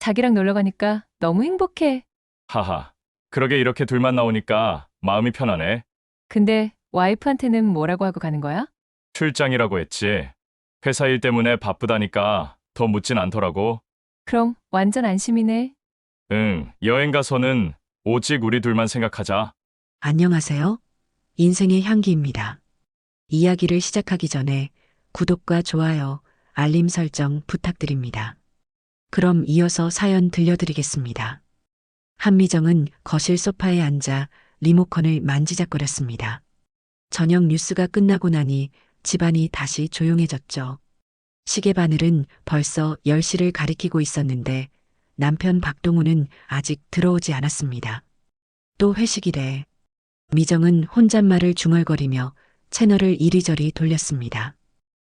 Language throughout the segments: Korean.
자기랑 놀러 가니까 너무 행복해. 하하. 그러게 이렇게 둘만 나오니까 마음이 편하네. 근데 와이프한테는 뭐라고 하고 가는 거야? 출장이라고 했지. 회사 일 때문에 바쁘다니까 더 묻진 않더라고. 그럼 완전 안심이네. 응, 여행 가서는 오직 우리 둘만 생각하자. 안녕하세요. 인생의 향기입니다. 이야기를 시작하기 전에 구독과 좋아요, 알림 설정 부탁드립니다. 그럼 이어서 사연 들려드리겠습니다. 한미정은 거실 소파에 앉아 리모컨을 만지작거렸습니다. 저녁 뉴스가 끝나고 나니 집안이 다시 조용해졌죠. 시계 바늘은 벌써 10시를 가리키고 있었는데 남편 박동우는 아직 들어오지 않았습니다. 또 회식이래. 미정은 혼잣말을 중얼거리며 채널을 이리저리 돌렸습니다.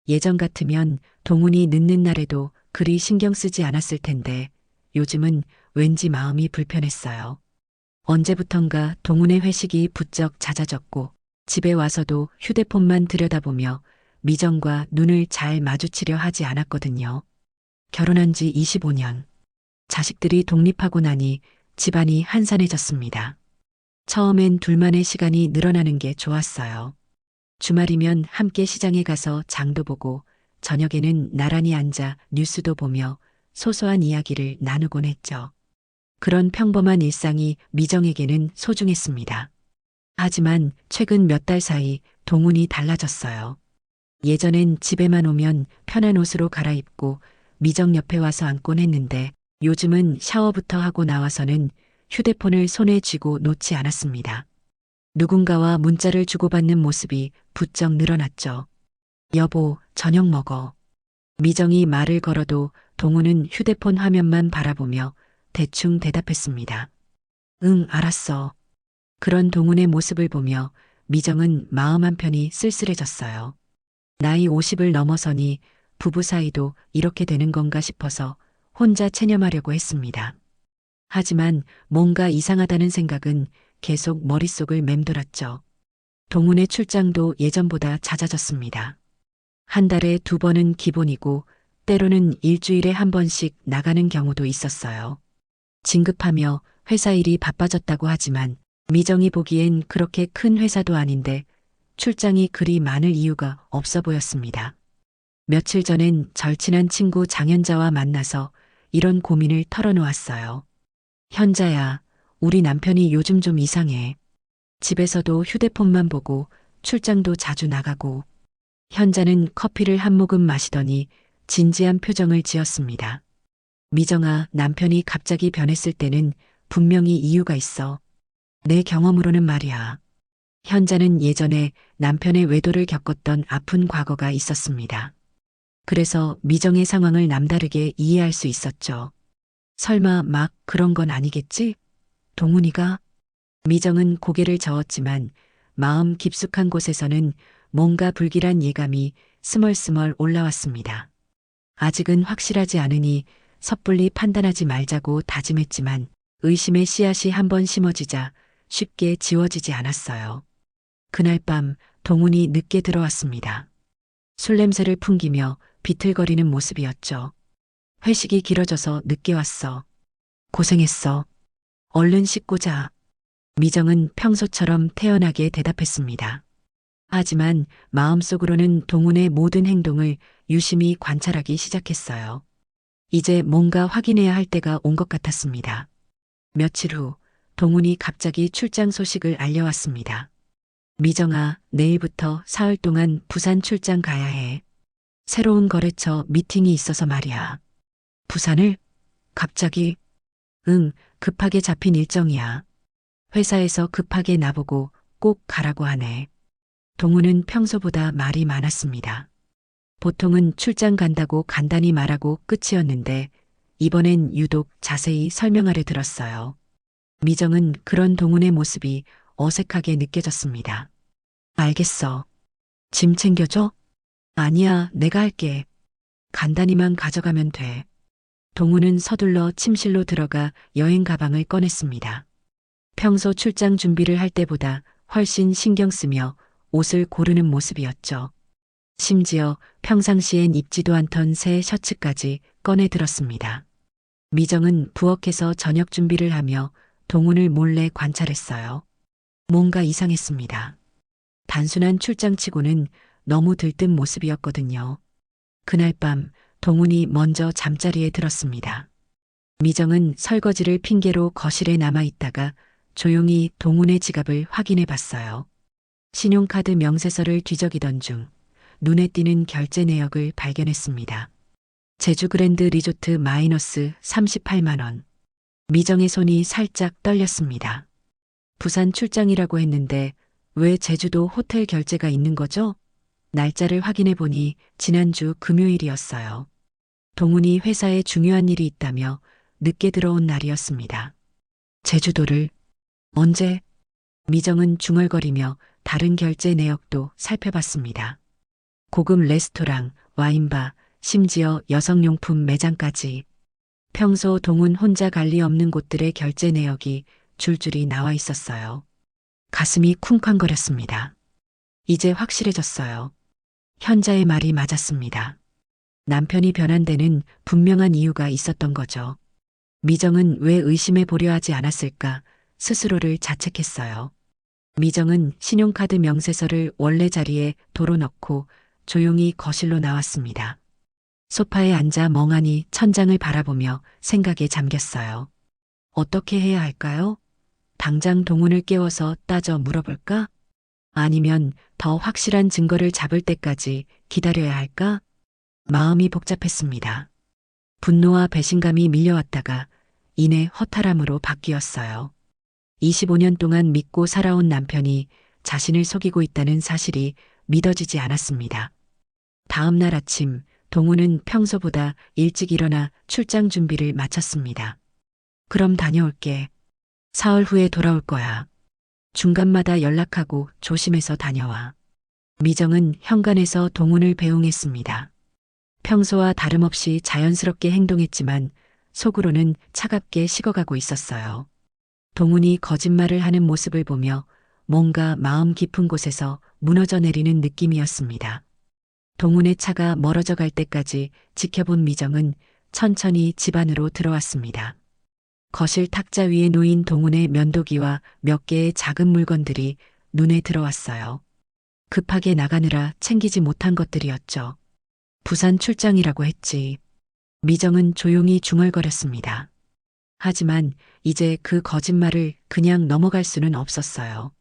예전 같으면 동훈이 늦는 날에도 그리 신경 쓰지 않았을 텐데 요즘은 왠지 마음이 불편했어요. 언제부턴가 동훈의 회식이 부쩍 잦아졌고 집에 와서도 휴대폰만 들여다보며 미정과 눈을 잘 마주치려 하지 않았거든요. 결혼한 지 25년. 자식들이 독립하고 나니 집안이 한산해졌습니다. 처음엔 둘만의 시간이 늘어나는 게 좋았어요. 주말이면 함께 시장에 가서 장도 보고 저녁에는 나란히 앉아 뉴스도 보며 소소한 이야기를 나누곤 했죠. 그런 평범한 일상이 미정에게는 소중했습니다. 하지만 최근 몇 달 사이 동훈이 달라졌어요. 예전엔 집에만 오면 편한 옷으로 갈아입고 미정 옆에 와서 앉곤 했는데 요즘은 샤워부터 하고 나와서는 휴대폰을 손에 쥐고 놓지 않았습니다. 누군가와 문자를 주고받는 모습이 부쩍 늘어났죠. 여보, 저녁 먹어. 미정이 말을 걸어도 동우는 휴대폰 화면만 바라보며 대충 대답했습니다. 응, 알았어. 그런 동훈의 모습을 보며 미정은 마음 한편이 쓸쓸해졌어요. 나이 50을 넘어서니 부부 사이도 이렇게 되는 건가 싶어서 혼자 체념하려고 했습니다. 하지만 뭔가 이상하다는 생각은 계속 머릿속을 맴돌았죠. 동훈의 출장도 예전보다 잦아졌습니다. 한 달에 2번은 기본이고 때로는 일주일에 한 번씩 나가는 경우도 있었어요. 진급하며 회사 일이 바빠졌다고 하지만 미정이 보기엔 그렇게 큰 회사도 아닌데 출장이 그리 많을 이유가 없어 보였습니다. 며칠 전엔 절친한 친구 장현자와 만나서 이런 고민을 털어놓았어요. 현자야, 우리 남편이 요즘 좀 이상해. 집에서도 휴대폰만 보고 출장도 자주 나가고. 현자는 커피를 한 모금 마시더니 진지한 표정을 지었습니다. 미정아, 남편이 갑자기 변했을 때는 분명히 이유가 있어. 내 경험으로는 말이야. 현자는 예전에 남편의 외도를 겪었던 아픈 과거가 있었습니다. 그래서 미정의 상황을 남다르게 이해할 수 있었죠. 설마 막 그런 건 아니겠지? 동훈이가? 미정은 고개를 저었지만 마음 깊숙한 곳에서는 뭔가 불길한 예감이 스멀스멀 올라왔습니다. 아직은 확실하지 않으니 섣불리 판단하지 말자고 다짐했지만 의심의 씨앗이 한번 심어지자 쉽게 지워지지 않았어요. 그날 밤 동훈이 늦게 들어왔습니다. 술 냄새를 풍기며 비틀거리는 모습이었죠. 회식이 길어져서 늦게 왔어. 고생했어. 얼른 씻고 자. 미정은 평소처럼 태연하게 대답했습니다. 하지만 마음속으로는 동훈의 모든 행동을 유심히 관찰하기 시작했어요. 이제 뭔가 확인해야 할 때가 온 것 같았습니다. 며칠 후 동훈이 갑자기 출장 소식을 알려왔습니다. 미정아, 내일부터 사흘 동안 부산 출장 가야 해. 새로운 거래처 미팅이 있어서 말이야. 부산을? 갑자기? 응, 급하게 잡힌 일정이야. 회사에서 급하게 나보고 꼭 가라고 하네. 동우는 평소보다 말이 많았습니다. 보통은 출장 간다고 간단히 말하고 끝이었는데 이번엔 유독 자세히 설명하려 들었어요. 미정은 그런 동훈의 모습이 어색하게 느껴졌습니다. 알겠어. 짐 챙겨줘? 아니야, 내가 할게. 간단히만 가져가면 돼. 동훈은 서둘러 침실로 들어가 여행 가방을 꺼냈습니다. 평소 출장 준비를 할 때보다 훨씬 신경 쓰며 옷을 고르는 모습이었죠. 심지어 평상시엔 입지도 않던 새 셔츠까지 꺼내 들었습니다. 미정은 부엌에서 저녁 준비를 하며 동훈을 몰래 관찰했어요. 뭔가 이상했습니다. 단순한 출장치고는 너무 들뜬 모습이었거든요. 그날 밤 동훈이 먼저 잠자리에 들었습니다. 미정은 설거지를 핑계로 거실에 남아 있다가 조용히 동훈의 지갑을 확인해 봤어요. 신용카드 명세서를 뒤적이던 중 눈에 띄는 결제 내역을 발견했습니다. 제주 그랜드 리조트 마이너스 38만 원. 미정의 손이 살짝 떨렸습니다. 부산 출장이라고 했는데 왜 제주도 호텔 결제가 있는 거죠? 날짜를 확인해 보니 지난주 금요일이었어요. 동훈이 회사에 중요한 일이 있다며 늦게 들어온 날이었습니다. 제주도를 언제? 미정은 중얼거리며 다른 결제 내역도 살펴봤습니다. 고급 레스토랑, 와인바, 심지어 여성용품 매장까지. 평소 동훈 혼자 갈 리 없는 곳들의 결제 내역이 줄줄이 나와 있었어요. 가슴이 쿵쾅거렸습니다. 이제 확실해졌어요. 현자의 말이 맞았습니다. 남편이 변한 데는 분명한 이유가 있었던 거죠. 미정은 왜 의심해 보려 하지 않았을까 스스로를 자책했어요. 미정은 신용카드 명세서를 원래 자리에 도로 넣고 조용히 거실로 나왔습니다. 소파에 앉아 멍하니 천장을 바라보며 생각에 잠겼어요. 어떻게 해야 할까요? 당장 동훈을 깨워서 따져 물어볼까? 아니면 더 확실한 증거를 잡을 때까지 기다려야 할까? 마음이 복잡했습니다. 분노와 배신감이 밀려왔다가 이내 허탈함으로 바뀌었어요. 25년 동안 믿고 살아온 남편이 자신을 속이고 있다는 사실이 믿어지지 않았습니다. 다음 날 아침 동훈은 평소보다 일찍 일어나 출장 준비를 마쳤습니다. 그럼 다녀올게. 사흘 후에 돌아올 거야. 중간마다 연락하고 조심해서 다녀와. 미정은 현관에서 동훈을 배웅했습니다. 평소와 다름없이 자연스럽게 행동했지만 속으로는 차갑게 식어가고 있었어요. 동훈이 거짓말을 하는 모습을 보며 뭔가 마음 깊은 곳에서 무너져 내리는 느낌이었습니다. 동훈의 차가 멀어져 갈 때까지 지켜본 미정은 천천히 집 안으로 들어왔습니다. 거실 탁자 위에 놓인 동훈의 면도기와 몇 개의 작은 물건들이 눈에 들어왔어요. 급하게 나가느라 챙기지 못한 것들이었죠. 부산 출장이라고 했지. 미정은 조용히 중얼거렸습니다. 하지만 이제 그 거짓말을 그냥 넘어갈 수는 없었어요.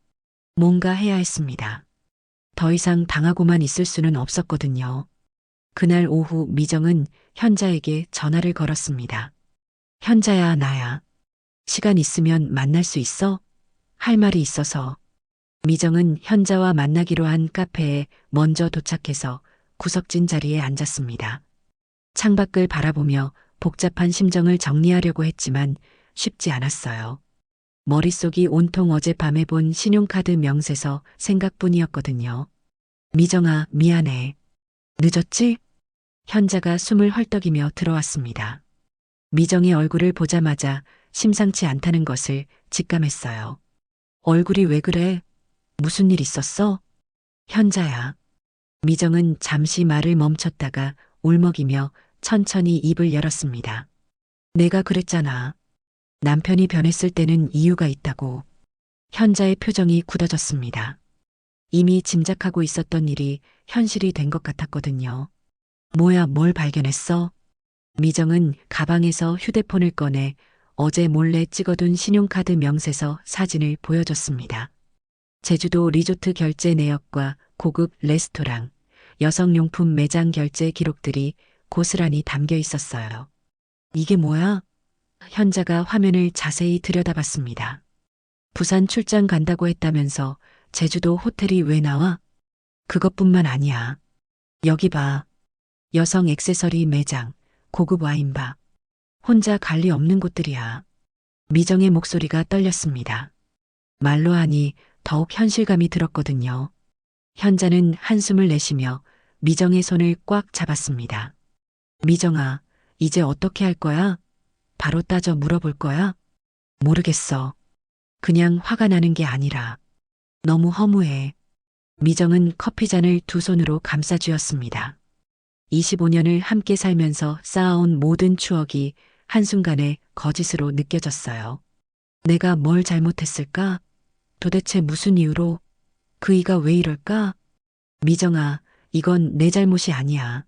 뭔가 해야 했습니다. 더 이상 당하고만 있을 수는 없었거든요. 그날 오후 미정은 현자에게 전화를 걸었습니다. 현자야, 나야. 시간 있으면 만날 수 있어? 할 말이 있어서. 미정은 현자와 만나기로 한 카페에 먼저 도착해서 구석진 자리에 앉았습니다. 창밖을 바라보며 복잡한 심정을 정리하려고 했지만 쉽지 않았어요. 머릿속이 온통 어젯밤에 본 신용카드 명세서 생각뿐이었거든요. 미정아, 미안해. 늦었지? 현자가 숨을 헐떡이며 들어왔습니다. 미정의 얼굴을 보자마자 심상치 않다는 것을 직감했어요. 얼굴이 왜 그래? 무슨 일 있었어? 현자야. 미정은 잠시 말을 멈췄다가 울먹이며 천천히 입을 열었습니다. 내가 그랬잖아. 남편이 변했을 때는 이유가 있다고. 현자의 표정이 굳어졌습니다. 이미 짐작하고 있었던 일이 현실이 된 것 같았거든요. 뭐야, 뭘 발견했어? 미정은 가방에서 휴대폰을 꺼내 어제 몰래 찍어둔 신용카드 명세서 사진을 보여줬습니다. 제주도 리조트 결제 내역과 고급 레스토랑, 여성용품 매장 결제 기록들이 고스란히 담겨 있었어요. 이게 뭐야? 현자가 화면을 자세히 들여다봤습니다. 부산 출장 간다고 했다면서 제주도 호텔이 왜 나와? 그것뿐만 아니야. 여기 봐. 여성 액세서리 매장, 고급 와인바. 혼자 갈 리 없는 곳들이야. 미정의 목소리가 떨렸습니다. 말로 하니 더욱 현실감이 들었거든요. 현자는 한숨을 내쉬며 미정의 손을 꽉 잡았습니다. 미정아, 이제 어떻게 할 거야? 바로 따져 물어볼 거야? 모르겠어. 그냥 화가 나는 게 아니라 너무 허무해. 미정은 커피잔을 두 손으로 감싸 쥐었습니다. 25년을 함께 살면서 쌓아온 모든 추억이 한순간에 거짓으로 느껴졌어요. 내가 뭘 잘못했을까? 도대체 무슨 이유로? 그이가 왜 이럴까? 미정아, 이건 내 잘못이 아니야.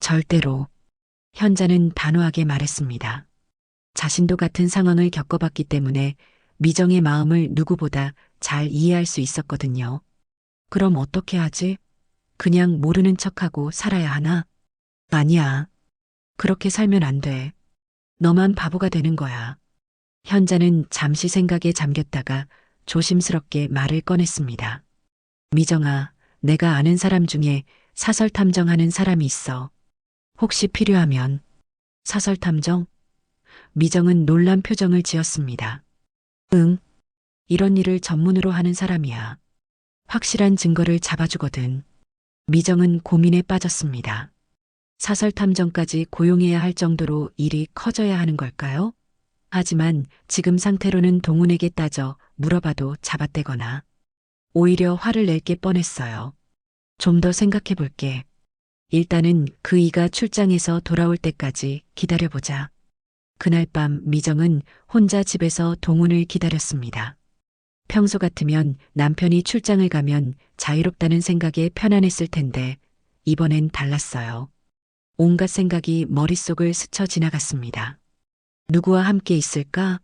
절대로. 현자는 단호하게 말했습니다. 자신도 같은 상황을 겪어봤기 때문에 미정의 마음을 누구보다 잘 이해할 수 있었거든요. 그럼 어떻게 하지? 그냥 모르는 척하고 살아야 하나? 아니야. 그렇게 살면 안 돼. 너만 바보가 되는 거야. 현자는 잠시 생각에 잠겼다가 조심스럽게 말을 꺼냈습니다. 미정아, 내가 아는 사람 중에 사설 탐정하는 사람이 있어. 혹시 필요하면. 사설 탐정? 미정은 놀란 표정을 지었습니다. 응. 이런 일을 전문으로 하는 사람이야. 확실한 증거를 잡아주거든. 미정은 고민에 빠졌습니다. 사설 탐정까지 고용해야 할 정도로 일이 커져야 하는 걸까요? 하지만 지금 상태로는 동훈에게 따져 물어봐도 잡아떼거나 오히려 화를 낼 게 뻔했어요. 좀 더 생각해 볼게. 일단은 그이가 출장에서 돌아올 때까지 기다려보자. 그날 밤 미정은 혼자 집에서 동훈을 기다렸습니다. 평소 같으면 남편이 출장을 가면 자유롭다는 생각에 편안했을 텐데 이번엔 달랐어요. 온갖 생각이 머릿속을 스쳐 지나갔습니다. 누구와 함께 있을까?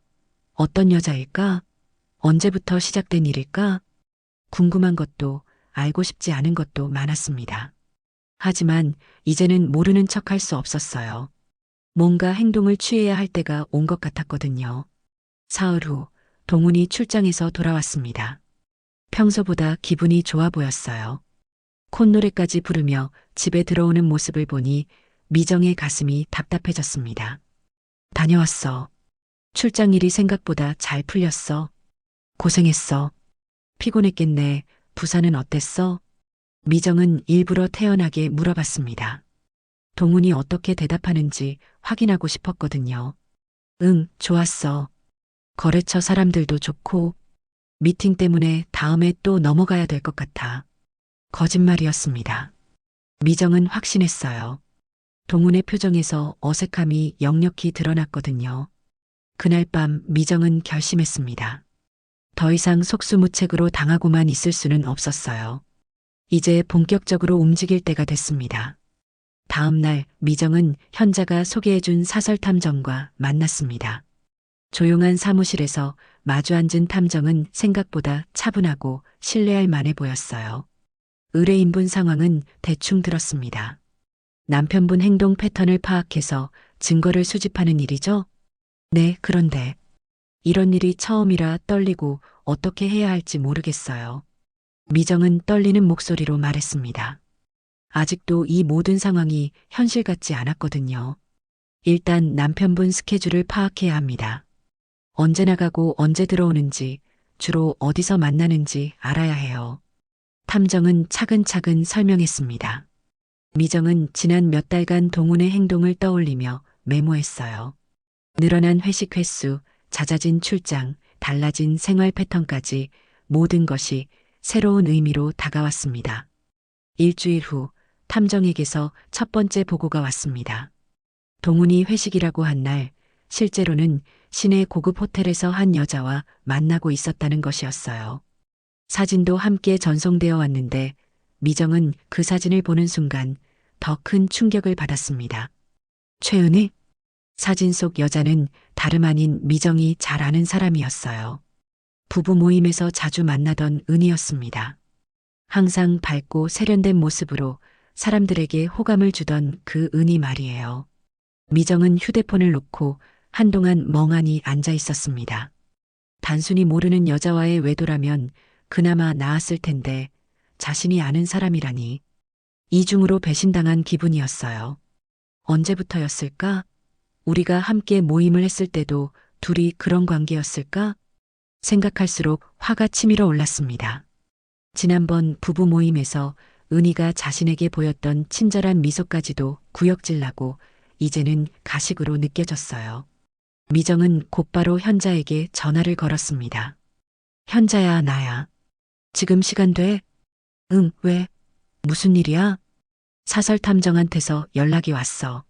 어떤 여자일까? 언제부터 시작된 일일까? 궁금한 것도 알고 싶지 않은 것도 많았습니다. 하지만 이제는 모르는 척할 수 없었어요. 뭔가 행동을 취해야 할 때가 온 것 같았거든요. 사흘 후 동훈이 출장에서 돌아왔습니다. 평소보다 기분이 좋아 보였어요. 콧노래까지 부르며 집에 들어오는 모습을 보니 미정의 가슴이 답답해졌습니다. 다녀왔어. 출장 일이 생각보다 잘 풀렸어. 고생했어. 피곤했겠네. 부산은 어땠어? 미정은 일부러 태연하게 물어봤습니다. 동훈이 어떻게 대답하는지 확인하고 싶었거든요. 응, 좋았어. 거래처 사람들도 좋고, 미팅 때문에 다음에 또 넘어가야 될 것 같아. 거짓말이었습니다. 미정은 확신했어요. 동훈의 표정에서 어색함이 역력히 드러났거든요. 그날 밤 미정은 결심했습니다. 더 이상 속수무책으로 당하고만 있을 수는 없었어요. 이제 본격적으로 움직일 때가 됐습니다. 다음 날 미정은 현자가 소개해준 사설 탐정과 만났습니다. 조용한 사무실에서 마주 앉은 탐정은 생각보다 차분하고 신뢰할 만해 보였어요. 의뢰인분 상황은 대충 들었습니다. 남편분 행동 패턴을 파악해서 증거를 수집하는 일이죠? 네, 그런데 이런 일이 처음이라 떨리고 어떻게 해야 할지 모르겠어요. 미정은 떨리는 목소리로 말했습니다. 아직도 이 모든 상황이 현실 같지 않았거든요. 일단 남편분 스케줄을 파악해야 합니다. 언제 나가고 언제 들어오는지, 주로 어디서 만나는지 알아야 해요. 탐정은 차근차근 설명했습니다. 미정은 지난 몇 달간 동훈의 행동을 떠올리며 메모했어요. 늘어난 회식 횟수, 잦아진 출장, 달라진 생활 패턴까지 모든 것이 새로운 의미로 다가왔습니다. 일주일 후 탐정에게서 첫 번째 보고가 왔습니다. 동훈이 회식이라고 한 날, 실제로는 시내 고급 호텔에서 한 여자와 만나고 있었다는 것이었어요. 사진도 함께 전송되어 왔는데 미정은 그 사진을 보는 순간 더 큰 충격을 받았습니다. 최은희? 사진 속 여자는 다름 아닌 미정이 잘 아는 사람이었어요. 부부 모임에서 자주 만나던 은희였습니다. 항상 밝고 세련된 모습으로 사람들에게 호감을 주던 그 은희 말이에요. 미정은 휴대폰을 놓고 한동안 멍하니 앉아 있었습니다. 단순히 모르는 여자와의 외도라면 그나마 나았을 텐데 자신이 아는 사람이라니 이중으로 배신당한 기분이었어요. 언제부터였을까? 우리가 함께 모임을 했을 때도 둘이 그런 관계였을까? 생각할수록 화가 치밀어 올랐습니다. 지난번 부부 모임에서 은희가 자신에게 보였던 친절한 미소까지도 구역질나고 이제는 가식으로 느껴졌어요. 미정은 곧바로 현자에게 전화를 걸었습니다. 현자야, 나야. 지금 시간 돼? 응, 왜? 무슨 일이야? 사설 탐정한테서 연락이 왔어.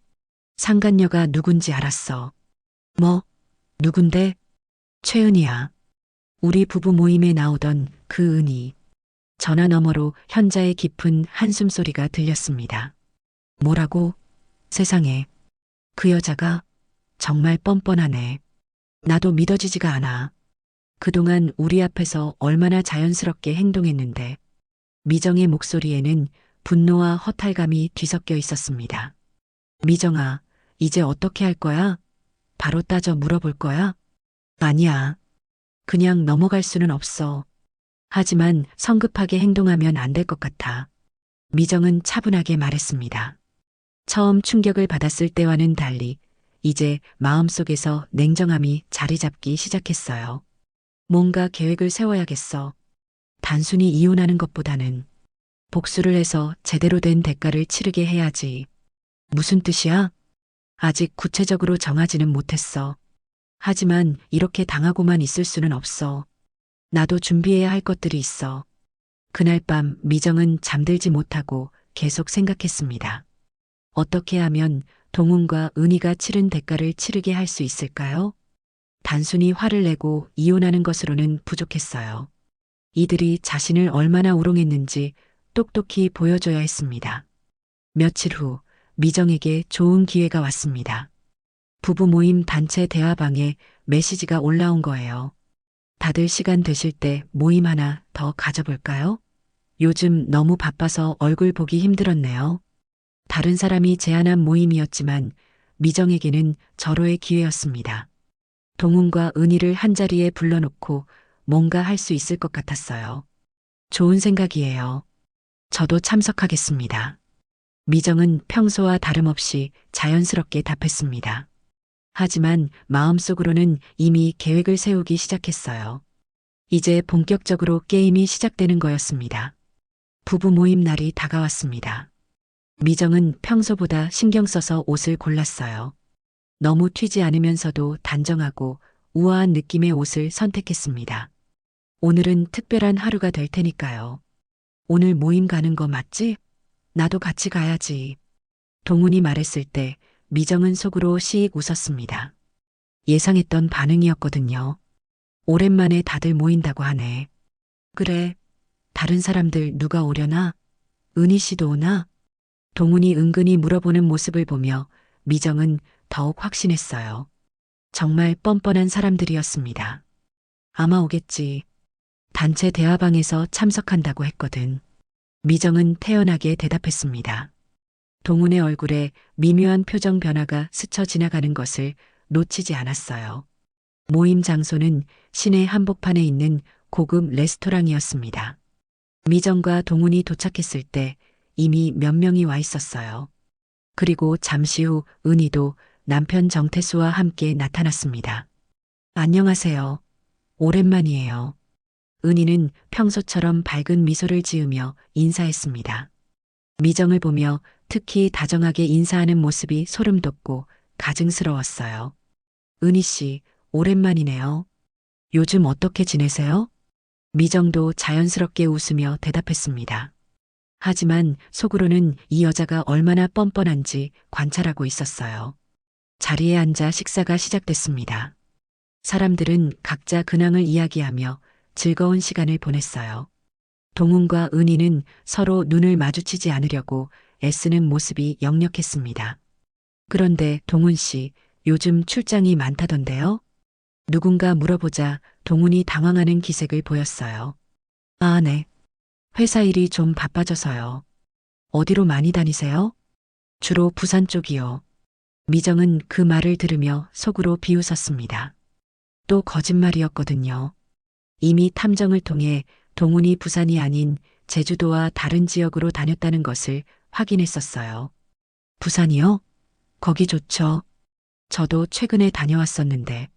상간녀가 누군지 알았어. 뭐, 누군데? 최은이야. 우리 부부 모임에 나오던 그 은이. 전화 너머로 현자의 깊은 한숨 소리가 들렸습니다. 뭐라고? 세상에. 그 여자가 정말 뻔뻔하네. 나도 믿어지지가 않아. 그동안 우리 앞에서 얼마나 자연스럽게 행동했는데 미정의 목소리에는 분노와 허탈감이 뒤섞여 있었습니다. 미정아, 이제 어떻게 할 거야? 바로 따져 물어볼 거야? 아니야. 그냥 넘어갈 수는 없어. 하지만 성급하게 행동하면 안 될 것 같아. 미정은 차분하게 말했습니다. 처음 충격을 받았을 때와는 달리 이제 마음속에서 냉정함이 자리 잡기 시작했어요. 뭔가 계획을 세워야겠어. 단순히 이혼하는 것보다는 복수를 해서 제대로 된 대가를 치르게 해야지. 무슨 뜻이야? 아직 구체적으로 정하지는 못했어. 하지만 이렇게 당하고만 있을 수는 없어. 나도 준비해야 할 것들이 있어. 그날 밤 미정은 잠들지 못하고 계속 생각했습니다. 어떻게 하면 동훈과 은희가 치른 대가를 치르게 할 수 있을까요? 단순히 화를 내고 이혼하는 것으로는 부족했어요. 이들이 자신을 얼마나 우롱했는지 똑똑히 보여줘야 했습니다. 며칠 후 미정에게 좋은 기회가 왔습니다. 부부 모임 단체 대화방에 메시지가 올라온 거예요. 다들 시간 되실 때 모임 하나 더 가져볼까요? 요즘 너무 바빠서 얼굴 보기 힘들었네요. 다른 사람이 제안한 모임이었지만 미정에게는 절호의 기회였습니다. 동훈과 은희를 한자리에 불러놓고 뭔가 할 수 있을 것 같았어요. 좋은 생각이에요. 저도 참석하겠습니다. 미정은 평소와 다름없이 자연스럽게 답했습니다. 하지만 마음속으로는 이미 계획을 세우기 시작했어요. 이제 본격적으로 게임이 시작되는 거였습니다. 부부 모임 날이 다가왔습니다. 미정은 평소보다 신경 써서 옷을 골랐어요. 너무 튀지 않으면서도 단정하고 우아한 느낌의 옷을 선택했습니다. 오늘은 특별한 하루가 될 테니까요. 오늘 모임 가는 거 맞지? 나도 같이 가야지. 동훈이 말했을 때 미정은 속으로 시익 웃었습니다. 예상했던 반응이었거든요. 오랜만에 다들 모인다고 하네. 그래. 다른 사람들 누가 오려나? 은희 씨도 오나? 동훈이 은근히 물어보는 모습을 보며 미정은 더욱 확신했어요. 정말 뻔뻔한 사람들이었습니다. 아마 오겠지. 단체 대화방에서 참석한다고 했거든. 미정은 태연하게 대답했습니다. 동훈의 얼굴에 미묘한 표정 변화가 스쳐 지나가는 것을 놓치지 않았어요. 모임 장소는 시내 한복판에 있는 고급 레스토랑이었습니다. 미정과 동훈이 도착했을 때 이미 몇 명이 와 있었어요. 그리고 잠시 후 은희도 남편 정태수와 함께 나타났습니다. 안녕하세요. 오랜만이에요. 은희는 평소처럼 밝은 미소를 지으며 인사했습니다. 미정을 보며 특히 다정하게 인사하는 모습이 소름 돋고 가증스러웠어요. 은희 씨, 오랜만이네요. 요즘 어떻게 지내세요? 미정도 자연스럽게 웃으며 대답했습니다. 하지만 속으로는 이 여자가 얼마나 뻔뻔한지 관찰하고 있었어요. 자리에 앉아 식사가 시작됐습니다. 사람들은 각자 근황을 이야기하며 즐거운 시간을 보냈어요. 동훈과 은희는 서로 눈을 마주치지 않으려고 애쓰는 모습이 역력했습니다. 그런데 동훈 씨, 요즘 출장이 많다던데요? 누군가 물어보자 동훈이 당황하는 기색을 보였어요. 아, 네. 회사 일이 좀 바빠져서요. 어디로 많이 다니세요? 주로 부산 쪽이요. 미정은 그 말을 들으며 속으로 비웃었습니다. 또 거짓말이었거든요. 이미 탐정을 통해 동훈이 부산이 아닌 제주도와 다른 지역으로 다녔다는 것을 확인했었어요. 부산이요? 거기 좋죠. 저도 최근에 다녀왔었는데.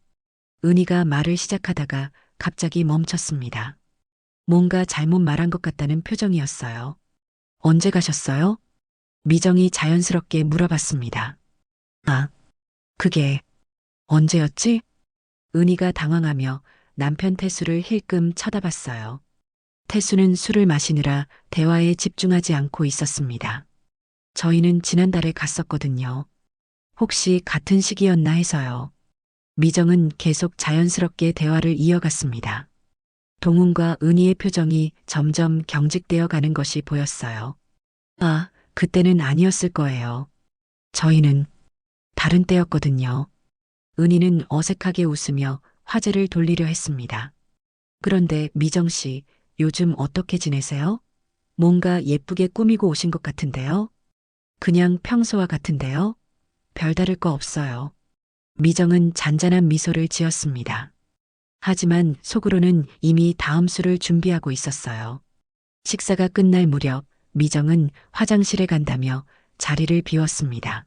은희가 말을 시작하다가 갑자기 멈췄습니다. 뭔가 잘못 말한 것 같다는 표정이었어요. 언제 가셨어요? 미정이 자연스럽게 물어봤습니다. 아, 그게 언제였지? 은희가 당황하며 남편 태수를 힐끔 쳐다봤어요. 태수는 술을 마시느라 대화에 집중하지 않고 있었습니다. 저희는 지난달에 갔었거든요. 혹시 같은 시기였나 해서요. 미정은 계속 자연스럽게 대화를 이어갔습니다. 동훈과 은희의 표정이 점점 경직되어 가는 것이 보였어요. 아, 그때는 아니었을 거예요. 저희는 다른 때였거든요. 은희는 어색하게 웃으며 화제를 돌리려 했습니다. 그런데 미정 씨, 요즘 어떻게 지내세요? 뭔가 예쁘게 꾸미고 오신 것 같은데요? 그냥 평소와 같은데요? 별다를 거 없어요. 미정은 잔잔한 미소를 지었습니다. 하지만 속으로는 이미 다음 수를 준비하고 있었어요. 식사가 끝날 무렵 미정은 화장실에 간다며 자리를 비웠습니다.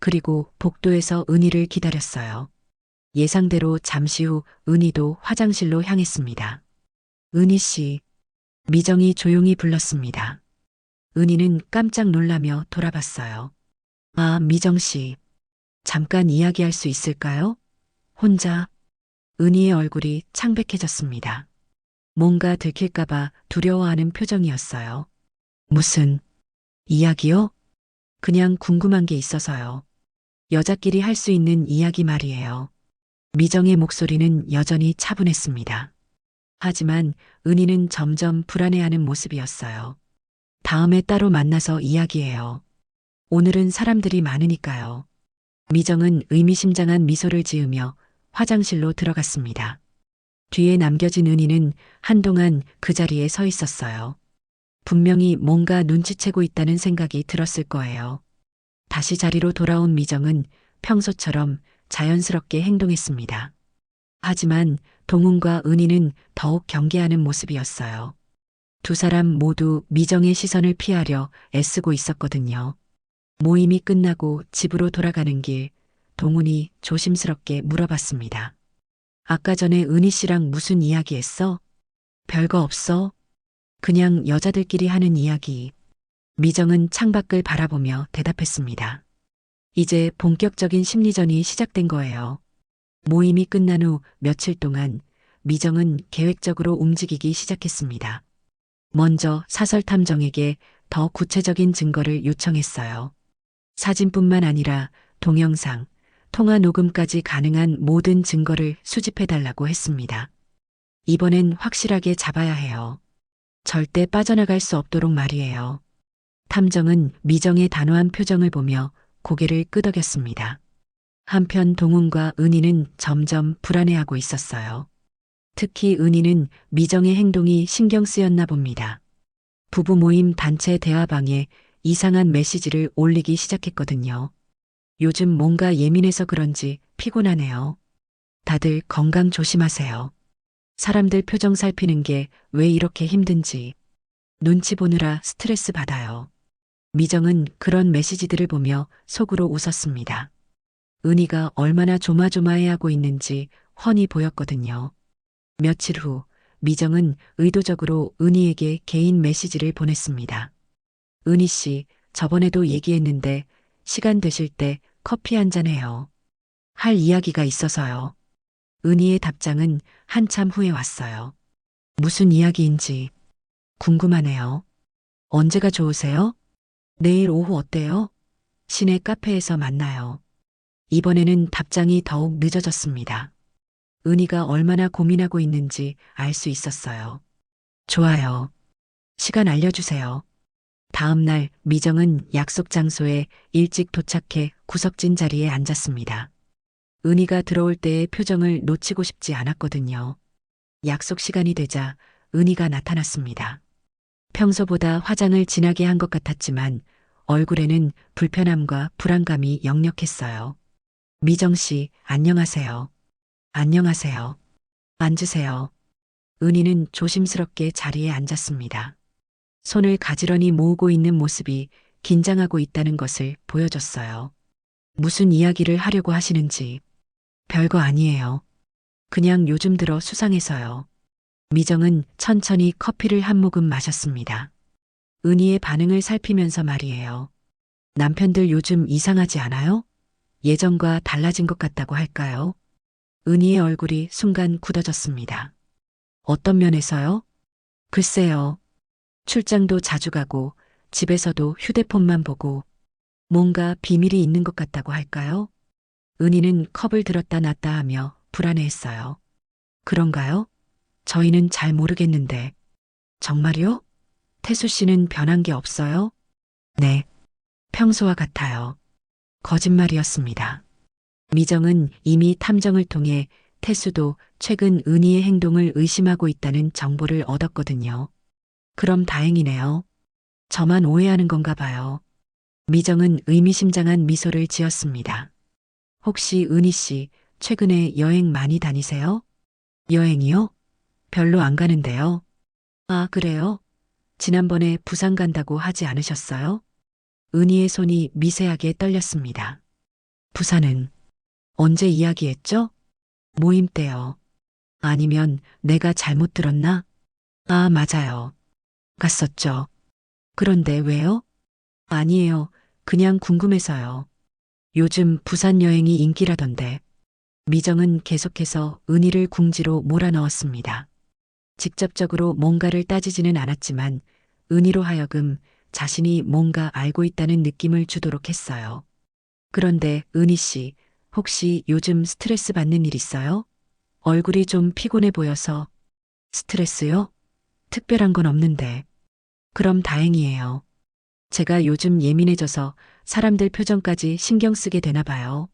그리고 복도에서 은희를 기다렸어요. 예상대로 잠시 후 은희도 화장실로 향했습니다. 은희 씨, 미정이 조용히 불렀습니다. 은희는 깜짝 놀라며 돌아봤어요. 아, 미정 씨, 잠깐 이야기할 수 있을까요? 혼자. 은희의 얼굴이 창백해졌습니다. 뭔가 들킬까봐 두려워하는 표정이었어요. 무슨 이야기요? 그냥 궁금한 게 있어서요. 여자끼리 할 수 있는 이야기 말이에요. 미정의 목소리는 여전히 차분했습니다. 하지만 은희는 점점 불안해하는 모습이었어요. 다음에 따로 만나서 이야기해요. 오늘은 사람들이 많으니까요. 미정은 의미심장한 미소를 지으며 화장실로 들어갔습니다. 뒤에 남겨진 은희는 한동안 그 자리에 서 있었어요. 분명히 뭔가 눈치채고 있다는 생각이 들었을 거예요. 다시 자리로 돌아온 미정은 평소처럼 자연스럽게 행동했습니다. 하지만 동훈과 은희는 더욱 경계하는 모습이었어요. 두 사람 모두 미정의 시선을 피하려 애쓰고 있었거든요. 모임이 끝나고 집으로 돌아가는 길, 동훈이 조심스럽게 물어봤습니다. 아까 전에 은희 씨랑 무슨 이야기 했어? 별거 없어. 그냥 여자들끼리 하는 이야기. 미정은 창밖을 바라보며 대답했습니다. 이제 본격적인 심리전이 시작된 거예요. 모임이 끝난 후 며칠 동안 미정은 계획적으로 움직이기 시작했습니다. 먼저 사설탐정에게 더 구체적인 증거를 요청했어요. 사진뿐만 아니라 동영상, 통화 녹음까지 가능한 모든 증거를 수집해달라고 했습니다. 이번엔 확실하게 잡아야 해요. 절대 빠져나갈 수 없도록 말이에요. 탐정은 미정의 단호한 표정을 보며 고개를 끄덕였습니다. 한편 동훈과 은희는 점점 불안해하고 있었어요. 특히 은희는 미정의 행동이 신경 쓰였나 봅니다. 부부 모임 단체 대화방에 이상한 메시지를 올리기 시작했거든요. 요즘 뭔가 예민해서 그런지 피곤하네요. 다들 건강 조심하세요. 사람들 표정 살피는 게 왜 이렇게 힘든지 눈치 보느라 스트레스 받아요. 미정은 그런 메시지들을 보며 속으로 웃었습니다. 은희가 얼마나 조마조마해하고 있는지 훤히 보였거든요. 며칠 후 미정은 의도적으로 은희에게 개인 메시지를 보냈습니다. 은희 씨, 저번에도 얘기했는데 시간 되실 때 커피 한잔 해요. 할 이야기가 있어서요. 은희의 답장은 한참 후에 왔어요. 무슨 이야기인지 궁금하네요. 언제가 좋으세요? 내일 오후 어때요? 시내 카페에서 만나요. 이번에는 답장이 더욱 늦어졌습니다. 은희가 얼마나 고민하고 있는지 알 수 있었어요. 좋아요. 시간 알려주세요. 다음 날 미정은 약속 장소에 일찍 도착해 구석진 자리에 앉았습니다. 은희가 들어올 때의 표정을 놓치고 싶지 않았거든요. 약속 시간이 되자 은희가 나타났습니다. 평소보다 화장을 진하게 한 것 같았지만 얼굴에는 불편함과 불안감이 역력했어요. 미정 씨, 안녕하세요. 안녕하세요. 앉으세요. 은희는 조심스럽게 자리에 앉았습니다. 손을 가지런히 모으고 있는 모습이 긴장하고 있다는 것을 보여줬어요. 무슨 이야기를 하려고 하시는지. 별거 아니에요. 그냥 요즘 들어 수상해서요. 미정은 천천히 커피를 한 모금 마셨습니다. 은희의 반응을 살피면서 말이에요. 남편들 요즘 이상하지 않아요? 예전과 달라진 것 같다고 할까요? 은희의 얼굴이 순간 굳어졌습니다. 어떤 면에서요? 글쎄요. 출장도 자주 가고 집에서도 휴대폰만 보고 뭔가 비밀이 있는 것 같다고 할까요? 은희는 컵을 들었다 놨다 하며 불안해했어요. 그런가요? 저희는 잘 모르겠는데. 정말요? 태수 씨는 변한 게 없어요? 네, 평소와 같아요. 거짓말이었습니다. 미정은 이미 탐정을 통해 태수도 최근 은희의 행동을 의심하고 있다는 정보를 얻었거든요. 그럼 다행이네요. 저만 오해하는 건가 봐요. 미정은 의미심장한 미소를 지었습니다. 혹시 은희 씨 최근에 여행 많이 다니세요? 여행이요? 별로 안 가는데요. 아, 그래요? 지난번에 부산 간다고 하지 않으셨어요? 은희의 손이 미세하게 떨렸습니다. 부산은 언제 이야기했죠? 모임 때요. 아니면 내가 잘못 들었나? 아, 맞아요. 갔었죠. 그런데 왜요? 아니에요. 그냥 궁금해서요. 요즘 부산 여행이 인기라던데. 미정은 계속해서 은희를 궁지로 몰아넣었습니다. 직접적으로 뭔가를 따지지는 않았지만 은희로 하여금 자신이 뭔가 알고 있다는 느낌을 주도록 했어요. 그런데 은희 씨, 혹시 요즘 스트레스 받는 일 있어요? 얼굴이 좀 피곤해 보여서. 스트레스요? 특별한 건 없는데. 그럼 다행이에요. 제가 요즘 예민해져서 사람들 표정까지 신경 쓰게 되나 봐요.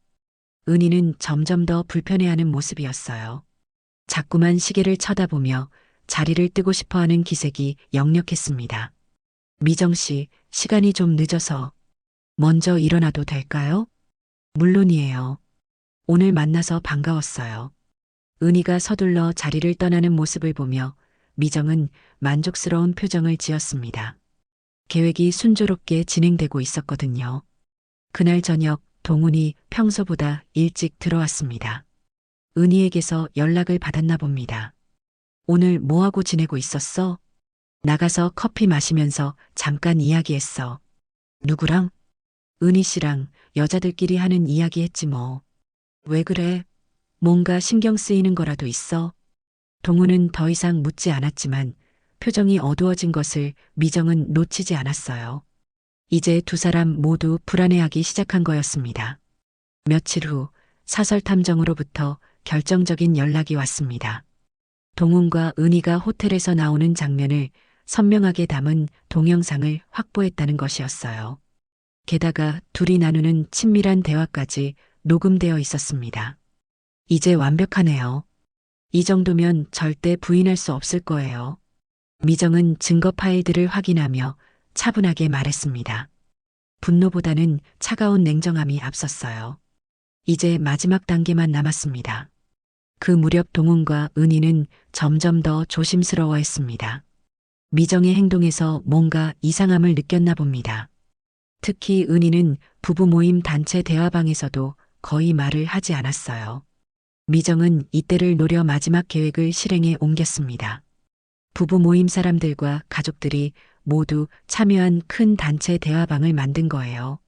은희는 점점 더 불편해하는 모습이었어요. 자꾸만 시계를 쳐다보며 자리를 뜨고 싶어 하는 기색이 역력했습니다. 미정 씨, 시간이 좀 늦어서 먼저 일어나도 될까요? 물론이에요. 오늘 만나서 반가웠어요. 은희가 서둘러 자리를 떠나는 모습을 보며 미정은 만족스러운 표정을 지었습니다. 계획이 순조롭게 진행되고 있었거든요. 그날 저녁 동훈이 평소보다 일찍 들어왔습니다. 은희에게서 연락을 받았나 봅니다. 오늘 뭐하고 지내고 있었어? 나가서 커피 마시면서 잠깐 이야기했어. 누구랑? 은희 씨랑 여자들끼리 하는 이야기 했지 뭐. 왜 그래? 뭔가 신경 쓰이는 거라도 있어? 동훈은 더 이상 묻지 않았지만 표정이 어두워진 것을 미정은 놓치지 않았어요. 이제 두 사람 모두 불안해하기 시작한 거였습니다. 며칠 후 사설 탐정으로부터 결정적인 연락이 왔습니다. 동훈과 은희가 호텔에서 나오는 장면을 선명하게 담은 동영상을 확보했다는 것이었어요. 게다가 둘이 나누는 친밀한 대화까지 녹음되어 있었습니다. 이제 완벽하네요. 이 정도면 절대 부인할 수 없을 거예요. 미정은 증거 파일들을 확인하며 차분하게 말했습니다. 분노보다는 차가운 냉정함이 앞섰어요. 이제 마지막 단계만 남았습니다. 그 무렵 동훈과 은희는 점점 더 조심스러워했습니다. 미정의 행동에서 뭔가 이상함을 느꼈나 봅니다. 특히 은희는 부부 모임 단체 대화방에서도 거의 말을 하지 않았어요. 미정은 이때를 노려 마지막 계획을 실행에 옮겼습니다. 부부 모임 사람들과 가족들이 모두 참여한 큰 단체 대화방을 만든 거예요.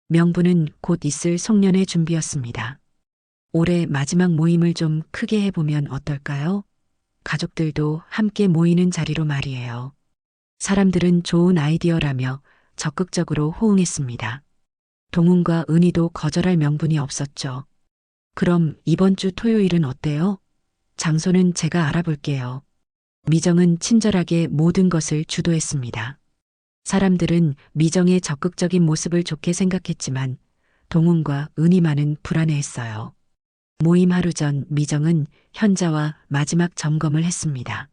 명분은 곧 있을 송년회 준비였습니다. 올해 마지막 모임을 좀 크게 해보면 어떨까요? 가족들도 함께 모이는 자리로 말이에요. 사람들은 좋은 아이디어라며 적극적으로 호응했습니다. 동훈과 은희도 거절할 명분이 없었죠. 그럼 이번 주 토요일은 어때요? 장소는 제가 알아볼게요. 미정은 친절하게 모든 것을 주도했습니다. 사람들은 미정의 적극적인 모습을 좋게 생각했지만 동훈과 은희만은 불안해했어요. 모임 하루 전 미정은 현자와 마지막 점검을 했습니다.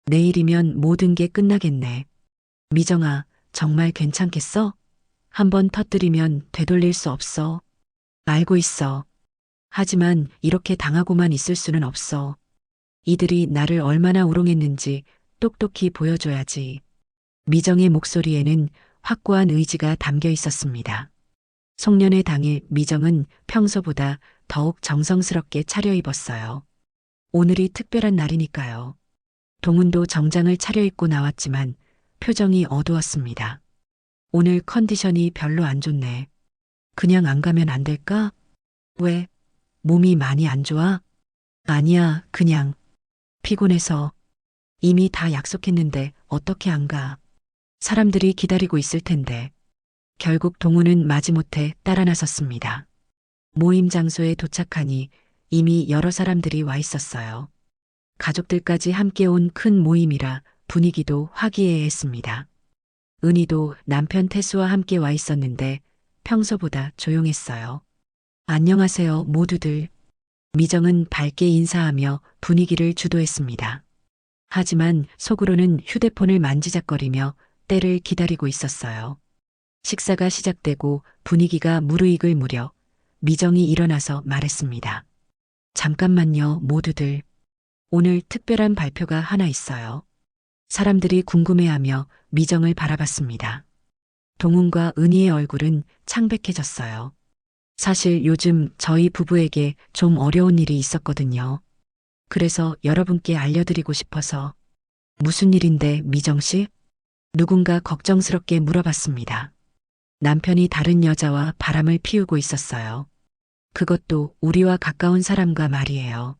내일이면 모든 게 끝나겠네. 미정아, 정말 괜찮겠어? 한번 터뜨리면 되돌릴 수 없어. 알고 있어. 하지만 이렇게 당하고만 있을 수는 없어. 이들이 나를 얼마나 우롱했는지 똑똑히 보여줘야지. 미정의 목소리에는 확고한 의지가 담겨 있었습니다. 송년회 당일 미정은 평소보다 더욱 정성스럽게 차려입었어요. 오늘이 특별한 날이니까요. 동훈도 정장을 차려입고 나왔지만 표정이 어두웠습니다. 오늘 컨디션이 별로 안 좋네. 그냥 안 가면 안 될까? 왜? 몸이 많이 안 좋아? 아니야, 그냥 피곤해서. 이미 다 약속했는데 어떻게 안 가? 사람들이 기다리고 있을 텐데. 결국 동훈은 마지못해 따라 나섰습니다. 모임 장소에 도착하니 이미 여러 사람들이 와 있었어요. 가족들까지 함께 온 큰 모임이라 분위기도 화기애애했습니다. 은희도 남편 태수와 함께 와 있었는데 평소보다 조용했어요. 안녕하세요, 모두들. 미정은 밝게 인사하며 분위기를 주도했습니다. 하지만 속으로는 휴대폰을 만지작거리며 때를 기다리고 있었어요. 식사가 시작되고 분위기가 무르익을 무렵 미정이 일어나서 말했습니다. 잠깐만요, 모두들. 오늘 특별한 발표가 하나 있어요. 사람들이 궁금해하며 미정을 바라봤습니다. 동훈과 은희의 얼굴은 창백해졌어요. 사실 요즘 저희 부부에게 좀 어려운 일이 있었거든요. 그래서 여러분께 알려드리고 싶어서. 무슨 일인데, 미정 씨? 누군가 걱정스럽게 물어봤습니다. 남편이 다른 여자와 바람을 피우고 있었어요. 그것도 우리와 가까운 사람과 말이에요.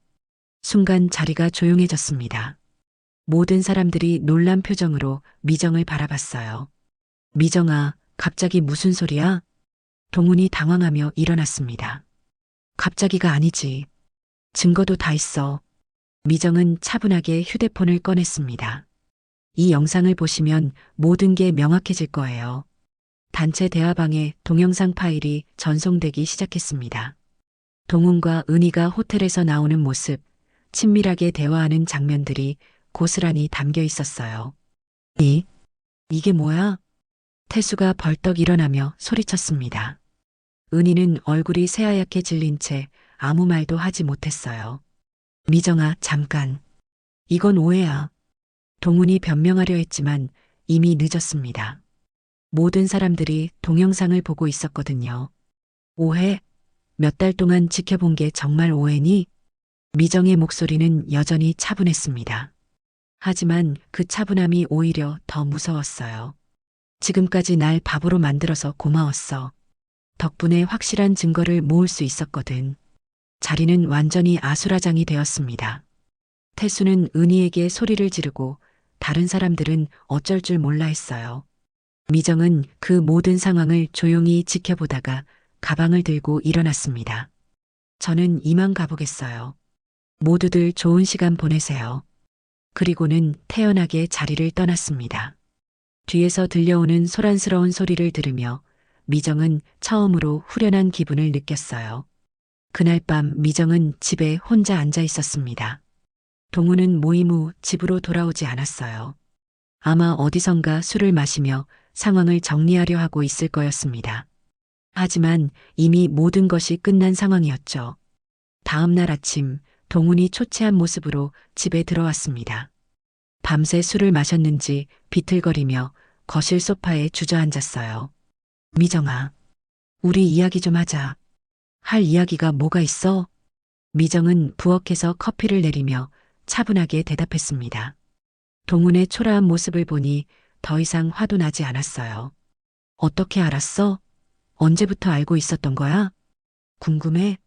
순간 자리가 조용해졌습니다. 모든 사람들이 놀란 표정으로 미정을 바라봤어요. 미정아, 갑자기 무슨 소리야? 동훈이 당황하며 일어났습니다. 갑자기가 아니지. 증거도 다 있어. 미정은 차분하게 휴대폰을 꺼냈습니다. 이 영상을 보시면 모든 게 명확해질 거예요. 단체 대화방에 동영상 파일이 전송되기 시작했습니다. 동훈과 은희가 호텔에서 나오는 모습, 친밀하게 대화하는 장면들이 고스란히 담겨 있었어요. 이게 뭐야? 태수가 벌떡 일어나며 소리쳤습니다. 은희는 얼굴이 새하얗게 질린 채 아무 말도 하지 못했어요. 미정아, 잠깐. 이건 오해야. 동훈이 변명하려 했지만 이미 늦었습니다. 모든 사람들이 동영상을 보고 있었거든요. 오해? 몇 달 동안 지켜본 게 정말 오해니? 미정의 목소리는 여전히 차분했습니다. 하지만 그 차분함이 오히려 더 무서웠어요. 지금까지 날 바보로 만들어서 고마웠어. 덕분에 확실한 증거를 모을 수 있었거든. 자리는 완전히 아수라장이 되었습니다. 태수는 은희에게 소리를 지르고 다른 사람들은 어쩔 줄 몰라 했어요. 미정은 그 모든 상황을 조용히 지켜보다가 가방을 들고 일어났습니다. 저는 이만 가보겠어요. 모두들 좋은 시간 보내세요. 그리고는 태연하게 자리를 떠났습니다. 뒤에서 들려오는 소란스러운 소리를 들으며 미정은 처음으로 후련한 기분을 느꼈어요. 그날 밤 미정은 집에 혼자 앉아 있었습니다. 동훈은 모임 후 집으로 돌아오지 않았어요. 아마 어디선가 술을 마시며 상황을 정리하려 하고 있을 거였습니다. 하지만 이미 모든 것이 끝난 상황이었죠. 다음 날 아침 동훈이 초췌한 모습으로 집에 들어왔습니다. 밤새 술을 마셨는지 비틀거리며 거실 소파에 주저앉았어요. 미정아, 우리 이야기 좀 하자. 할 이야기가 뭐가 있어? 미정은 부엌에서 커피를 내리며 차분하게 대답했습니다. 동훈의 초라한 모습을 보니 더 이상 화도 나지 않았어요. 어떻게 알았어? 언제부터 알고 있었던 거야? 궁금해?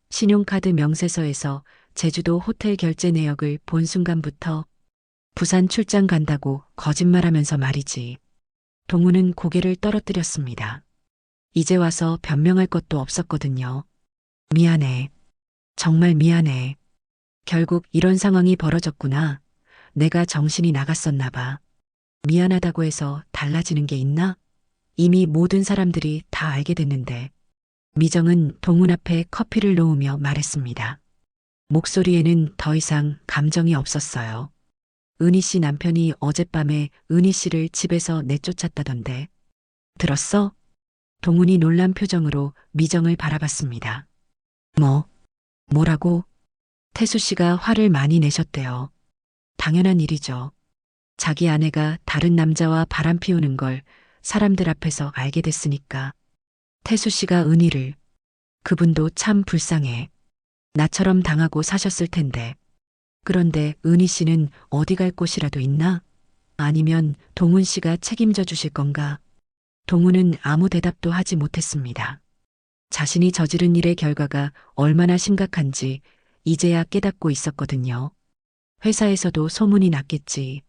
신용카드 명세서에서 제주도 호텔 결제 내역을 본 순간부터 부산 출장 간다고 거짓말하면서 말이지. 동훈은 고개를 떨어뜨렸습니다. 이제 와서 변명할 것도 없었거든요. 미안해. 정말 미안해. 결국 이런 상황이 벌어졌구나. 내가 정신이 나갔었나 봐. 미안하다고 해서 달라지는 게 있나? 이미 모든 사람들이 다 알게 됐는데. 미정은 동훈 앞에 커피를 놓으며 말했습니다. 목소리에는 더 이상 감정이 없었어요. 은희 씨 남편이 어젯밤에 은희 씨를 집에서 내쫓았다던데. 들었어? 동훈이 놀란 표정으로 미정을 바라봤습니다. 뭐라고? 태수 씨가 화를 많이 내셨대요. 당연한 일이죠. 자기 아내가 다른 남자와 바람 피우는 걸 사람들 앞에서 알게 됐으니까. 태수 씨가 은희를. 그분도 참 불쌍해. 나처럼 당하고 사셨을 텐데. 그런데 은희 씨는 어디 갈 곳이라도 있나? 아니면 동훈 씨가 책임져 주실 건가? 동훈은 아무 대답도 하지 못했습니다. 자신이 저지른 일의 결과가 얼마나 심각한지 이제야 깨닫고 있었거든요. 회사에서도 소문이 났겠지.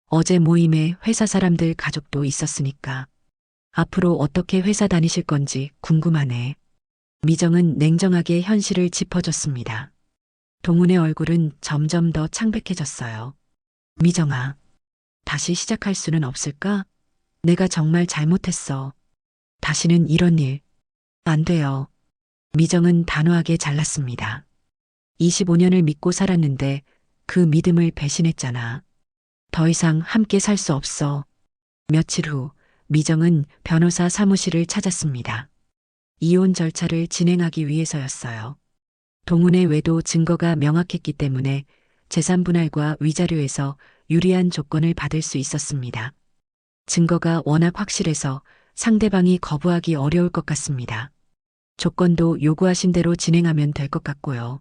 어제 모임에 회사 사람들 가족도 있었으니까. 앞으로 어떻게 회사 다니실 건지 궁금하네. 미정은 냉정하게 현실을 짚어줬습니다. 동훈의 얼굴은 점점 더 창백해졌어요. 미정아, 다시 시작할 수는 없을까? 내가 정말 잘못했어. 다시는 이런 일 안 돼요. 미정은 단호하게 잘랐습니다. 25년을 믿고 살았는데 그 믿음을 배신했잖아. 더 이상 함께 살 수 없어. 며칠 후 미정은 변호사 사무실을 찾았습니다. 이혼 절차를 진행하기 위해서였어요. 동훈의 외도 증거가 명확했기 때문에 재산 분할과 위자료에서 유리한 조건을 받을 수 있었습니다. 증거가 워낙 확실해서 상대방이 거부하기 어려울 것 같습니다. 조건도 요구하신 대로 진행하면 될 것 같고요.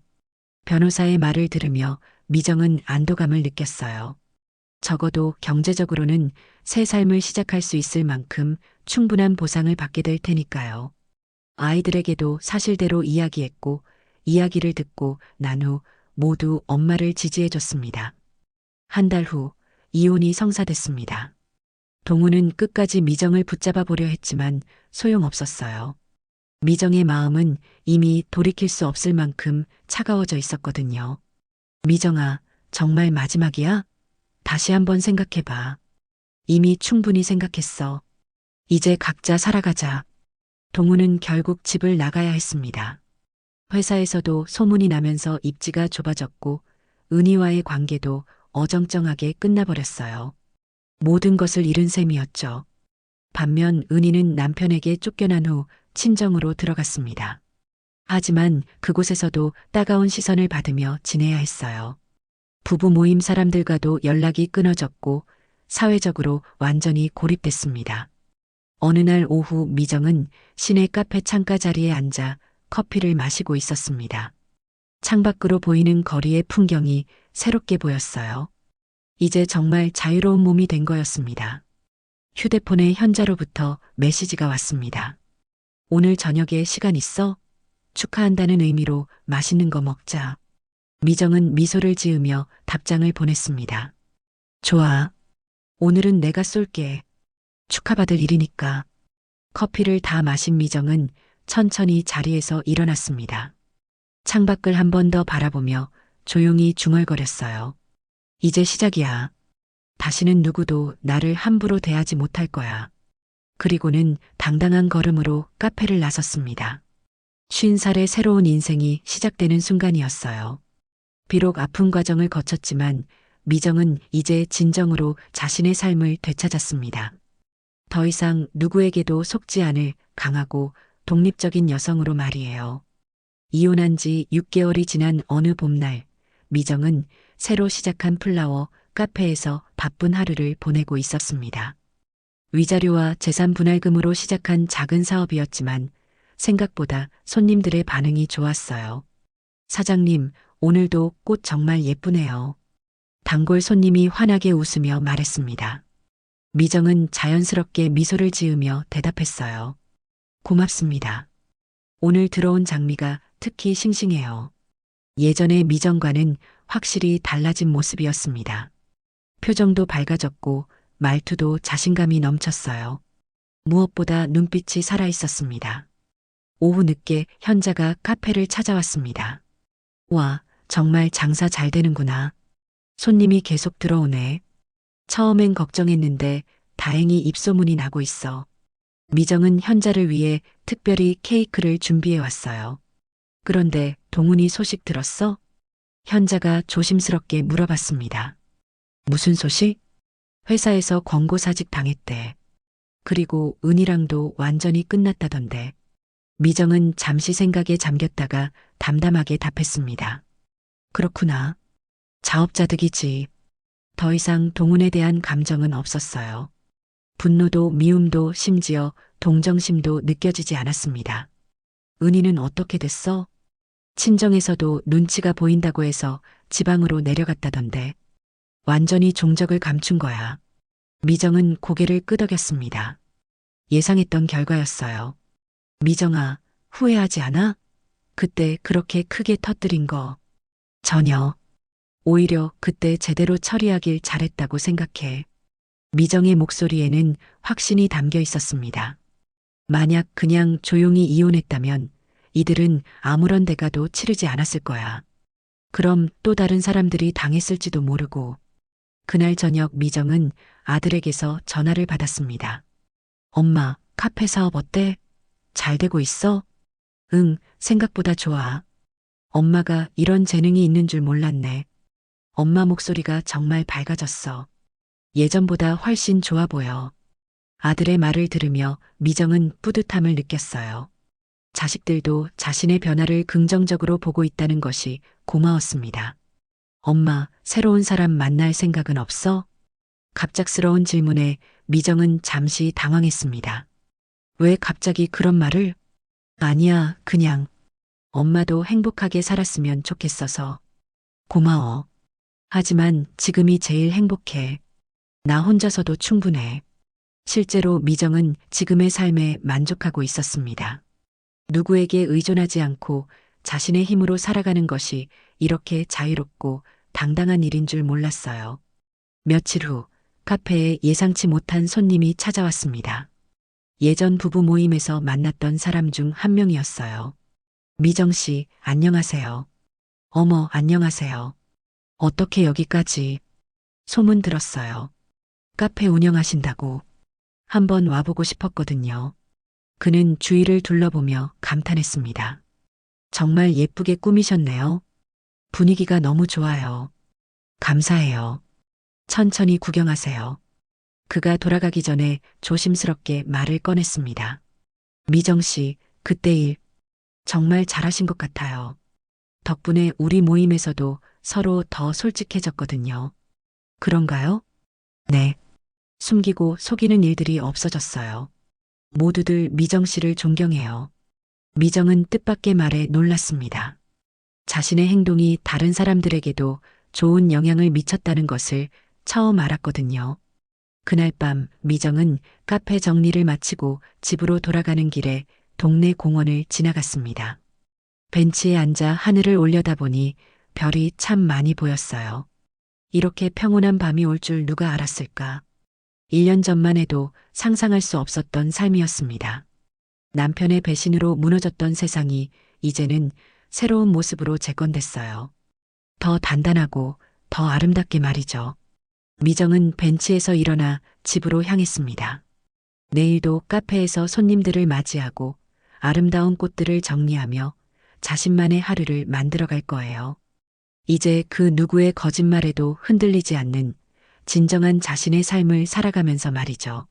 변호사의 말을 들으며 미정은 안도감을 느꼈어요. 적어도 경제적으로는 새 삶을 시작할 수 있을 만큼 충분한 보상을 받게 될 테니까요. 아이들에게도 사실대로 이야기했고 이야기를 듣고 난 후 모두 엄마를 지지해줬습니다. 한 달 후 이혼이 성사됐습니다. 동훈은 끝까지 미정을 붙잡아 보려 했지만 소용없었어요. 미정의 마음은 이미 돌이킬 수 없을 만큼 차가워져 있었거든요. 미정아, 정말 마지막이야? 다시 한번 생각해봐. 이미 충분히 생각했어. 이제 각자 살아가자. 동훈은 결국 집을 나가야 했습니다. 회사에서도 소문이 나면서 입지가 좁아졌고 은희와의 관계도 어정쩡하게 끝나버렸어요. 모든 것을 잃은 셈이었죠. 반면 은희는 남편에게 쫓겨난 후 친정으로 들어갔습니다. 하지만 그곳에서도 따가운 시선을 받으며 지내야 했어요. 부부 모임 사람들과도 연락이 끊어졌고 사회적으로 완전히 고립됐습니다. 어느 날 오후 미정은 시내 카페 창가 자리에 앉아 커피를 마시고 있었습니다. 창밖으로 보이는 거리의 풍경이 새롭게 보였어요. 이제 정말 자유로운 몸이 된 거였습니다. 휴대폰에 현자로부터 메시지가 왔습니다. 오늘 저녁에 시간 있어? 축하한다는 의미로 맛있는 거 먹자. 미정은 미소를 지으며 답장을 보냈습니다. 좋아. 오늘은 내가 쏠게. 축하받을 일이니까. 커피를 다 마신 미정은 천천히 자리에서 일어났습니다. 창밖을 한 번 더 바라보며 조용히 중얼거렸어요. 이제 시작이야. 다시는 누구도 나를 함부로 대하지 못할 거야. 그리고는 당당한 걸음으로 카페를 나섰습니다. 50살의 새로운 인생이 시작되는 순간이었어요. 비록 아픈 과정을 거쳤지만 미정은 이제 진정으로 자신의 삶을 되찾았습니다. 더 이상 누구에게도 속지 않을 강하고 독립적인 여성으로 말이에요. 이혼한 지 6개월이 지난 어느 봄날, 미정은 새로 시작한 플라워 카페에서 바쁜 하루를 보내고 있었습니다. 위자료와 재산 분할금으로 시작한 작은 사업이었지만 생각보다 손님들의 반응이 좋았어요. 사장님, 오늘도 꽃 정말 예쁘네요. 단골 손님이 환하게 웃으며 말했습니다. 미정은 자연스럽게 미소를 지으며 대답했어요. 고맙습니다. 오늘 들어온 장미가 특히 싱싱해요. 예전의 미정과는 확실히 달라진 모습이었습니다. 표정도 밝아졌고 말투도 자신감이 넘쳤어요. 무엇보다 눈빛이 살아있었습니다. 오후 늦게 현자가 카페를 찾아왔습니다. 와, 정말 장사 잘 되는구나. 손님이 계속 들어오네. 처음엔 걱정했는데 다행히 입소문이 나고 있어. 미정은 현자를 위해 특별히 케이크를 준비해 왔어요. 그런데 동훈이 소식 들었어? 현자가 조심스럽게 물어봤습니다. 무슨 소식? 회사에서 권고사직 당했대. 그리고 은희랑도 완전히 끝났다던데. 미정은 잠시 생각에 잠겼다가 담담하게 답했습니다. 그렇구나. 자업자득이지. 더 이상 동훈에 대한 감정은 없었어요. 분노도 미움도 심지어 동정심도 느껴지지 않았습니다. 은희는 어떻게 됐어? 친정에서도 눈치가 보인다고 해서 지방으로 내려갔다던데. 완전히 종적을 감춘 거야. 미정은 고개를 끄덕였습니다. 예상했던 결과였어요. 미정아, 후회하지 않아? 그때 그렇게 크게 터뜨린 거. 전혀. 오히려 그때 제대로 처리하길 잘했다고 생각해. 미정의 목소리에는 확신이 담겨 있었습니다. 만약 그냥 조용히 이혼했다면 이들은 아무런 대가도 치르지 않았을 거야. 그럼 또 다른 사람들이 당했을지도 모르고. 그날 저녁 미정은 아들에게서 전화를 받았습니다. 엄마, 카페 사업 어때? 잘 되고 있어? 응, 생각보다 좋아. 엄마가 이런 재능이 있는 줄 몰랐네. 엄마 목소리가 정말 밝아졌어. 예전보다 훨씬 좋아 보여. 아들의 말을 들으며 미정은 뿌듯함을 느꼈어요. 자식들도 자신의 변화를 긍정적으로 보고 있다는 것이 고마웠습니다. 엄마, 새로운 사람 만날 생각은 없어? 갑작스러운 질문에 미정은 잠시 당황했습니다. 왜 갑자기 그런 말을? 아니야, 그냥. 엄마도 행복하게 살았으면 좋겠어서. 고마워. 하지만 지금이 제일 행복해. 나 혼자서도 충분해. 실제로 미정은 지금의 삶에 만족하고 있었습니다. 누구에게 의존하지 않고 자신의 힘으로 살아가는 것이 이렇게 자유롭고 당당한 일인 줄 몰랐어요. 며칠 후 카페에 예상치 못한 손님이 찾아왔습니다. 예전 부부 모임에서 만났던 사람 중 한 명이었어요. 미정 씨, 안녕하세요. 어머, 안녕하세요. 어떻게 여기까지? 소문 들었어요. 카페 운영하신다고. 한번 와보고 싶었거든요. 그는 주위를 둘러보며 감탄했습니다. 정말 예쁘게 꾸미셨네요. 분위기가 너무 좋아요. 감사해요. 천천히 구경하세요. 그가 돌아가기 전에 조심스럽게 말을 꺼냈습니다. 미정 씨, 그때 일 정말 잘하신 것 같아요. 덕분에 우리 모임에서도 서로 더 솔직해졌거든요. 그런가요? 네. 숨기고 속이는 일들이 없어졌어요. 모두들 미정 씨를 존경해요. 미정은 뜻밖의 말에 놀랐습니다. 자신의 행동이 다른 사람들에게도 좋은 영향을 미쳤다는 것을 처음 알았거든요. 그날 밤 미정은 카페 정리를 마치고 집으로 돌아가는 길에 동네 공원을 지나갔습니다. 벤치에 앉아 하늘을 올려다보니 별이 참 많이 보였어요. 이렇게 평온한 밤이 올 줄 누가 알았을까? 1년 전만 해도 상상할 수 없었던 삶이었습니다. 남편의 배신으로 무너졌던 세상이 이제는 새로운 모습으로 재건됐어요. 더 단단하고 더 아름답게 말이죠. 미정은 벤치에서 일어나 집으로 향했습니다. 내일도 카페에서 손님들을 맞이하고 아름다운 꽃들을 정리하며 자신만의 하루를 만들어갈 거예요. 이제 그 누구의 거짓말에도 흔들리지 않는 진정한 자신의 삶을 살아가면서 말이죠.